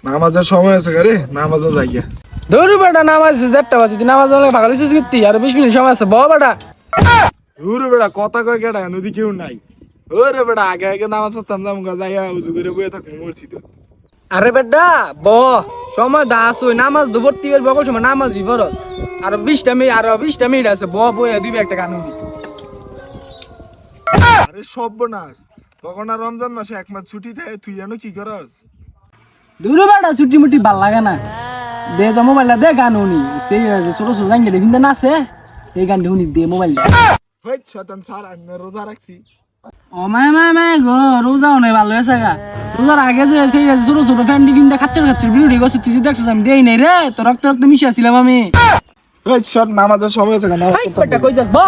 নামাজের সময় আছে রে, নামাজও যাই গিয়া। ধরু বেটা নামাজ দেড়টা বাজে তুই নামাজ হলে পাগল হইছিস কি আর 20 মিনিট সময় আছে ব বেটা। ওরে বেটা কথা কয় কেডা নদী কেউ নাই। ওরে বেটা আগে আগে নামাজ পড়তাম যামুগা যাইয়া উজু করে বইয়া থাকবো মসজিদে। আরে বেটা ব সময় দাস ওই নামাজ দুপুরতি এর বকল সময় নামাজই ফরজ আর 20টা মিনিট আছে ব বইয়া দুই একটা গান হবি। আরে সর্বনাশ, তখন আর রমজান মাসে 1 মাস ছুটি থাকে, তুই জানো কি করস? ধরু বেটা ছুটি মুটি ভাল লাগে না দে তো মোবাইলটা দে গান শুনি সেই ছোট ছোট জাঙ্গে দেখি নাচে এই গানটা শুনি দে মোবাইল হই শয়তান স্যার, আমি রোজা রাখছি। ও মা গো রোজাও নাই ভালো হয়েছে গা রোজার আগে যে সেই ছোট ছোট ফ্যান্ডি ফিন্দা খাচ্চার ভিডিও করছিস তুই দেখছিস আমি দেই নাই রে তো রক্ত রক্ত মিশে আসছিলাম আমি। হই সর, নামাজের সময় আছে কেন? বেটা কই যাস ব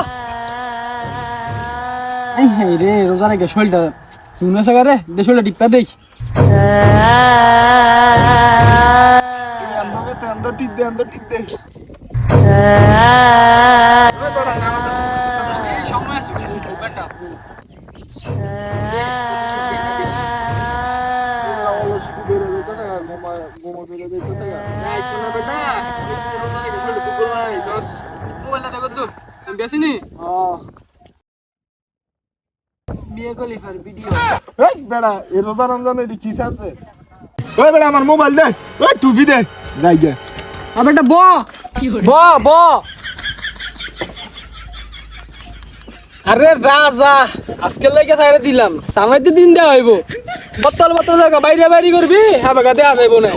এই হে রে রোজার আগে শরীরটা শুনে আছে রে দে শরীরটা টিপা দেখ আন্দর টিপ দে, আন্দর টিপ দে। আমার মোবাইল দে, টুপি দে, যাই গে। বেটা ব ব ব আরে রাজা আজকে লেগে থাকলে দিলাম সামনে দিন দেওয়া হইব বতল বতল জায়গা বাইরে বাইরে করবি হ্যাঁ দেওয়া যাইব না।